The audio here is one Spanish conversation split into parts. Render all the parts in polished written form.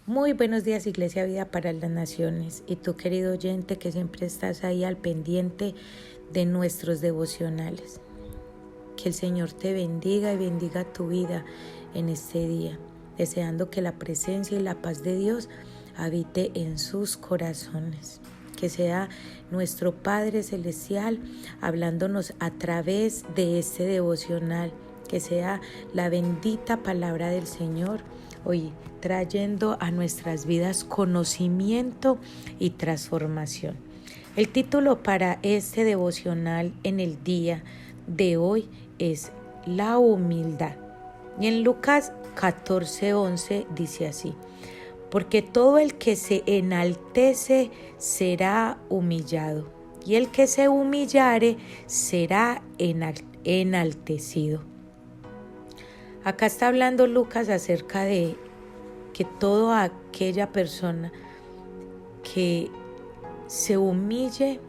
Muy buenos días, Iglesia Vida para las Naciones, y tú, querido oyente, que siempre estás ahí al pendiente de nuestros devocionales. Que el Señor te bendiga y bendiga tu vida en este día, deseando que la presencia y la paz de Dios habite en sus corazones. Que sea nuestro Padre Celestial hablándonos a través de este devocional. Que sea la bendita palabra del Señor hoy trayendo a nuestras vidas conocimiento y transformación. El título para este devocional en el día de hoy es la humildad. Y en Lucas 14:11 dice así: porque todo el que se enaltece será humillado, y el que se humillare será enaltecido. Acá está hablando Lucas acerca de que toda aquella persona que se humille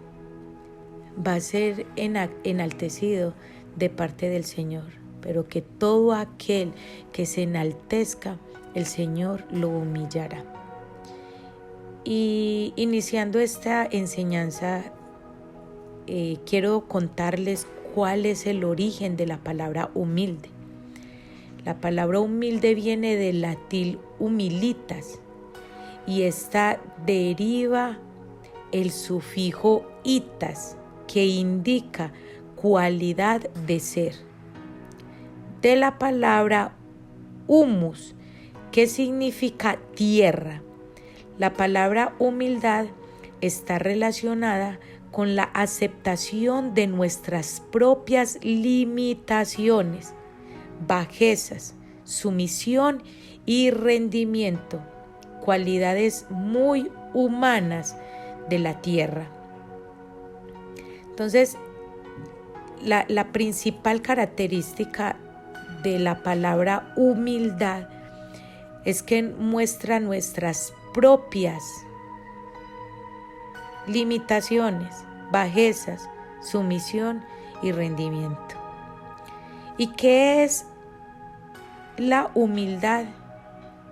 va a ser enaltecido de parte del Señor, pero que todo aquel que se enaltezca, el Señor lo humillará. Y iniciando esta enseñanza, quiero contarles cuál es el origen de la palabra humilde. La palabra humilde viene del latín humilitas, y esta deriva el sufijo itas, que indica cualidad de ser, de la palabra humus, que significa tierra. La palabra humildad está relacionada con la aceptación de nuestras propias limitaciones, bajezas, sumisión y rendimiento, cualidades muy humanas de la tierra. Entonces, la principal característica de la palabra humildad es que muestra nuestras propias limitaciones, bajezas, sumisión y rendimiento. ¿Y qué es la humildad?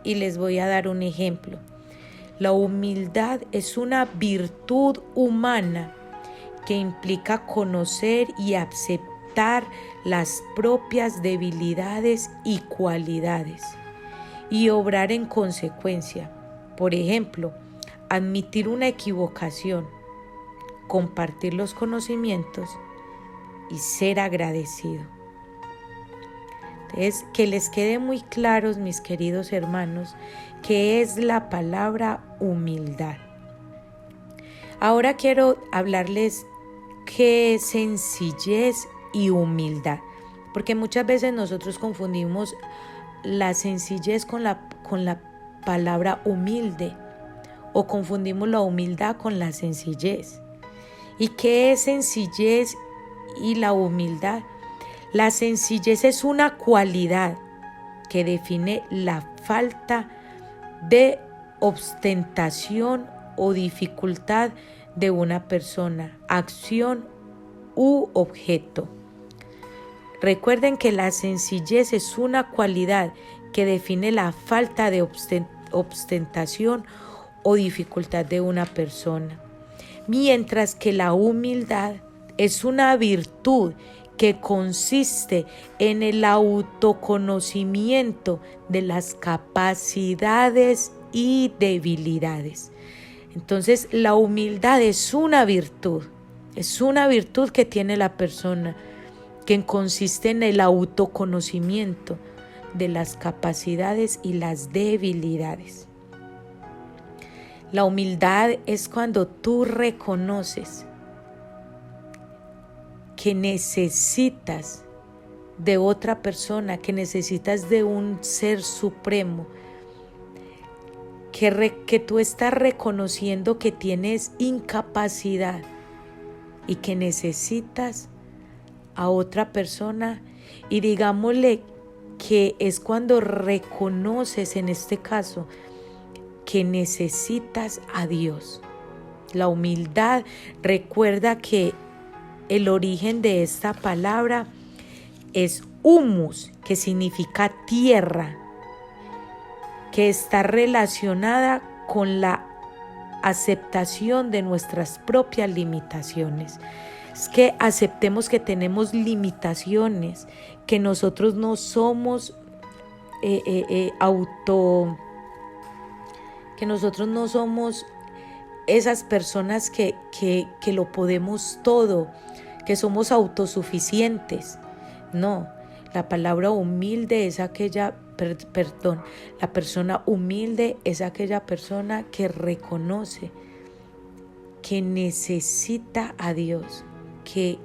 Y les voy a dar un ejemplo. La humildad es una virtud humana que implica conocer y aceptar las propias debilidades y cualidades y obrar en consecuencia. Por ejemplo, admitir una equivocación, compartir los conocimientos y ser agradecido. Entonces, que les quede muy claros, mis queridos hermanos, qué es la palabra humildad. Ahora quiero hablarles qué es sencillez y humildad, porque muchas veces nosotros confundimos la sencillez con la palabra humilde, o confundimos la humildad con la sencillez. ¿Y qué es sencillez y la humildad? La sencillez es una cualidad que define la falta de ostentación o dificultad de una persona, acción u objeto. Recuerden que la sencillez es una cualidad que define la falta de ostentación o dificultad de una persona, mientras que la humildad es una virtud que consiste en el autoconocimiento de las capacidades y debilidades. Entonces, la humildad es una virtud que tiene la persona, que consiste en el autoconocimiento de las capacidades y las debilidades. La humildad es cuando tú reconoces que necesitas de otra persona, que necesitas de un ser supremo, que tú estás reconociendo que tienes incapacidad y que necesitas a otra persona, y digámosle que es cuando reconoces, en este caso, que necesitas a Dios. La humildad, recuerda que el origen de esta palabra es humus, que significa tierra, que está relacionada con la aceptación de nuestras propias limitaciones. Es que aceptemos que tenemos limitaciones, que nosotros no somos que nosotros no somos esas personas que lo podemos todo, que somos autosuficientes. No, la palabra humilde es aquella, la persona humilde es aquella persona que reconoce que necesita a Dios, que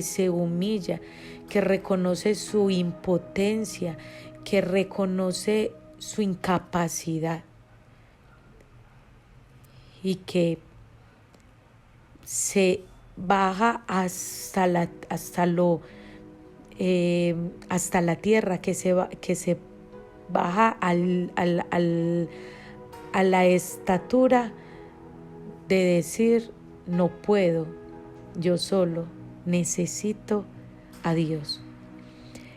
se humilla, que reconoce su impotencia, que reconoce su incapacidad y que se baja hasta la tierra, que se baja a la estatura de decir: no puedo, yo solo necesito a Dios.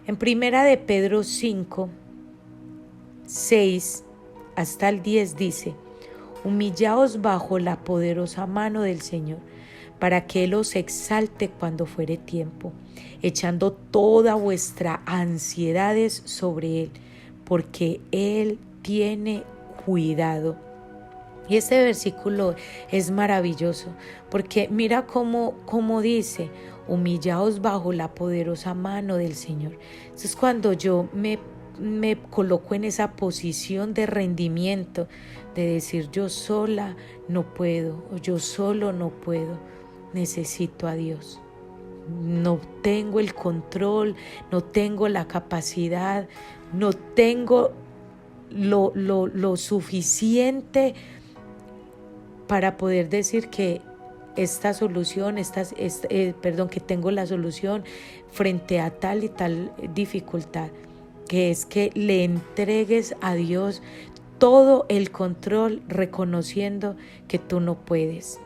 En primera de Pedro 5, 6 hasta el 10 dice: humillaos bajo la poderosa mano del Señor, para que Él os exalte cuando fuere tiempo, echando toda vuestra ansiedades sobre Él, porque Él tiene cuidado. Y este versículo es maravilloso, porque mira cómo dice: humillaos bajo la poderosa mano del Señor. Entonces, cuando yo me coloco en esa posición de rendimiento, de decir: yo sola no puedo, o yo solo no puedo, necesito a Dios. No tengo el control, no tengo la capacidad, no tengo lo suficiente para poder decir que esta solución, que tengo la solución frente a tal y tal dificultad, que es que le entregues a Dios todo el control, reconociendo que tú no puedes.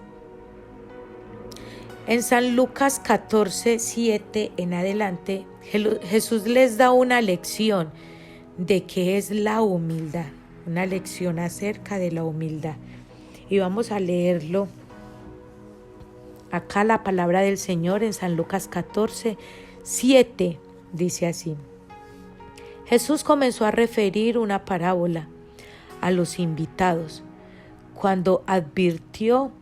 En San Lucas 14, 7 en adelante, Jesús les da una lección de qué es la humildad, una lección acerca de la humildad. Y vamos a leerlo. Acá la palabra del Señor en San Lucas 14, 7 dice así: Jesús comenzó a referir una parábola a los invitados cuando advirtió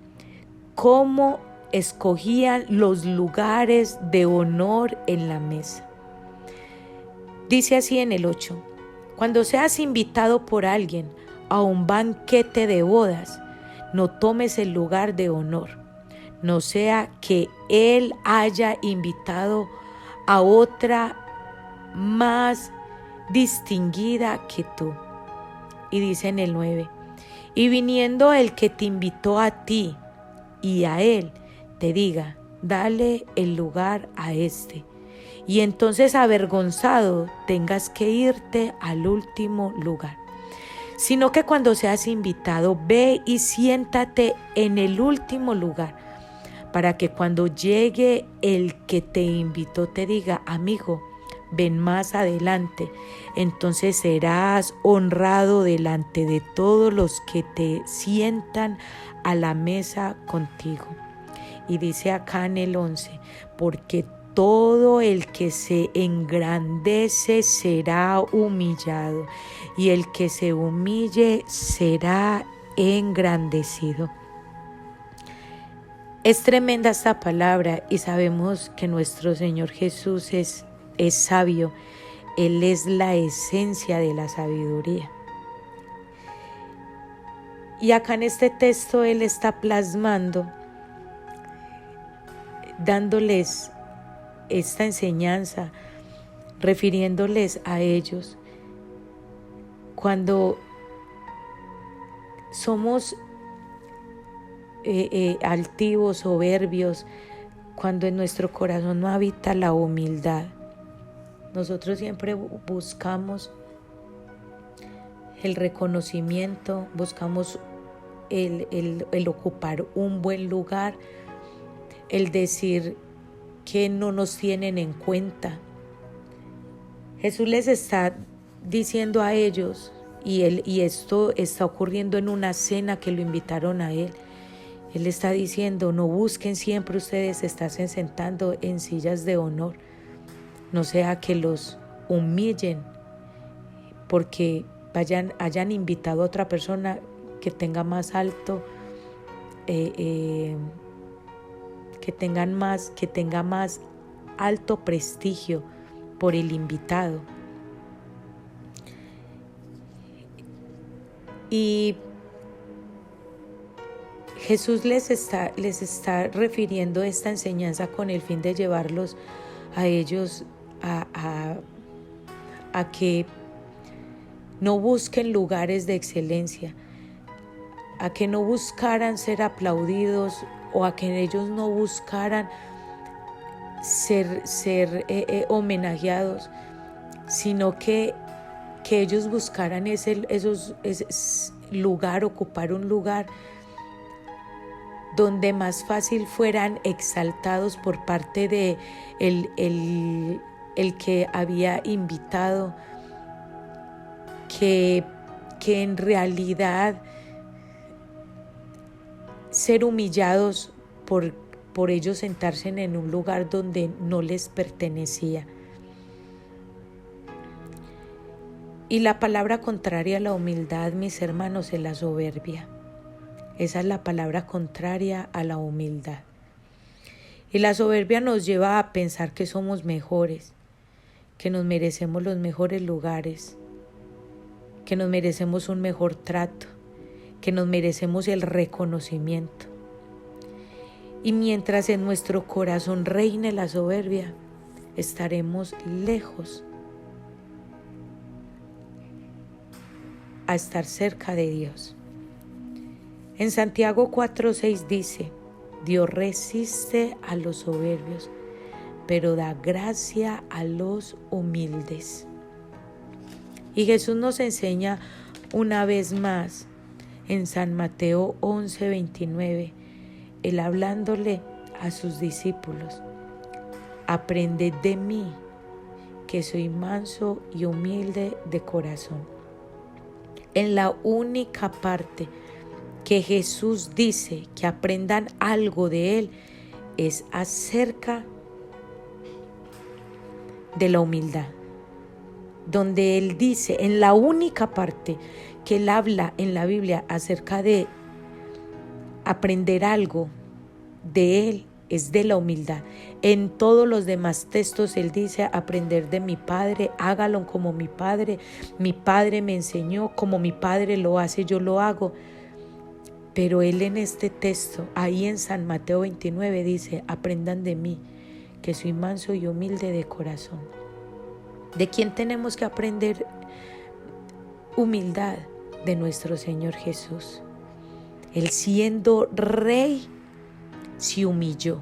cómo escogían los lugares de honor en la mesa. Dice así en el 8: cuando seas invitado por alguien a un banquete de bodas, no tomes el lugar de honor, no sea que él haya invitado a otra más distinguida que tú. Y dice en el 9: y viniendo el que te invitó a ti y a él, te diga: dale el lugar a este, y entonces avergonzado tengas que irte al último lugar. Sino que cuando seas invitado, ve y siéntate en el último lugar, para que cuando llegue el que te invitó te diga: amigo, ven más adelante. Entonces serás honrado delante de todos los que te sientan a la mesa contigo. Y dice acá en el 11: porque todo el que se engrandece será humillado, y el que se humille será engrandecido. Es tremenda esta palabra, y sabemos que nuestro Señor Jesús es sabio. Él es la esencia de la sabiduría. Y acá en este texto Él está plasmando, dándoles esta enseñanza, refiriéndoles a ellos. Cuando somos altivos, soberbios, cuando en nuestro corazón no habita la humildad, nosotros siempre buscamos el reconocimiento, buscamos el ocupar un buen lugar, el decir que no nos tienen en cuenta. Jesús les está diciendo a ellos y esto está ocurriendo en una cena que lo invitaron a él. Él está diciendo, no busquen siempre ustedes estarse sentando en sillas de honor, no sea que los humillen porque hayan invitado a otra persona que tenga más alto, que tenga más alto prestigio por el invitado. Y Jesús les está refiriendo esta enseñanza con el fin de llevarlos a ellos a que no busquen lugares de excelencia, a que no buscaran ser aplaudidos o a que ellos no buscaran ser homenajeados, sino que ellos buscaran ese lugar, ocupar un lugar donde más fácil fueran exaltados por parte de el que había invitado, que en realidad ser humillados por ellos sentarse en un lugar donde no les pertenecía. Y la palabra contraria a la humildad, mis hermanos, es la soberbia. Esa es la palabra contraria a la humildad. Y la soberbia nos lleva a pensar que somos mejores, que nos merecemos los mejores lugares, que nos merecemos un mejor trato, que nos merecemos el reconocimiento. Y mientras en nuestro corazón reine la soberbia, estaremos lejos a estar cerca de Dios. En Santiago 4:6 dice, Dios resiste a los soberbios, pero da gracia a los humildes. Y Jesús nos enseña una vez más en San Mateo 11:29, Él hablándole a sus discípulos, aprended de mí, que soy manso y humilde de corazón. En la única parte que Jesús dice que aprendan algo de Él es acerca de la humildad, donde Él dice, en la única parte que Él habla en la Biblia acerca de aprender algo de Él, es de la humildad. En todos los demás textos Él dice, aprender de mi Padre, hágalo como mi Padre me enseñó, como mi Padre lo hace, yo lo hago. Pero Él en este texto, ahí en San Mateo 29, dice, aprendan de mí, que soy manso y humilde de corazón. ¿De quién tenemos que aprender humildad? De nuestro Señor Jesús. Él siendo rey, se humilló.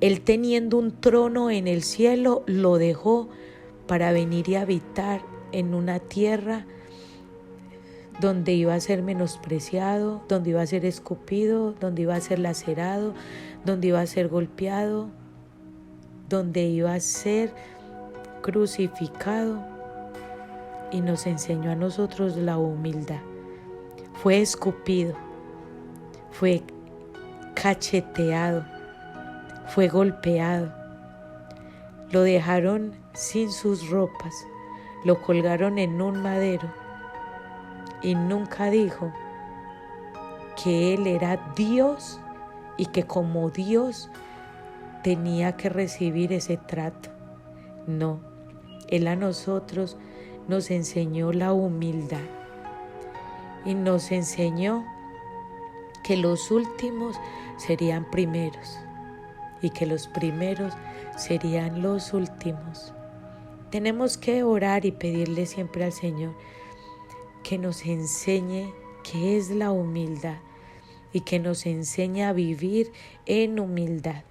Él teniendo un trono en el cielo, lo dejó para venir y habitar en una tierra donde iba a ser menospreciado, donde iba a ser escupido, donde iba a ser lacerado, donde iba a ser golpeado, donde iba a ser crucificado, y nos enseñó a nosotros la humildad. Fue escupido, fue cacheteado, fue golpeado, lo dejaron sin sus ropas, lo colgaron en un madero, y nunca dijo que Él era Dios y que como Dios tenía que recibir ese trato. No, Él a nosotros nos enseñó la humildad y nos enseñó que los últimos serían primeros y que los primeros serían los últimos. Tenemos que orar y pedirle siempre al Señor que nos enseñe qué es la humildad y que nos enseñe a vivir en humildad.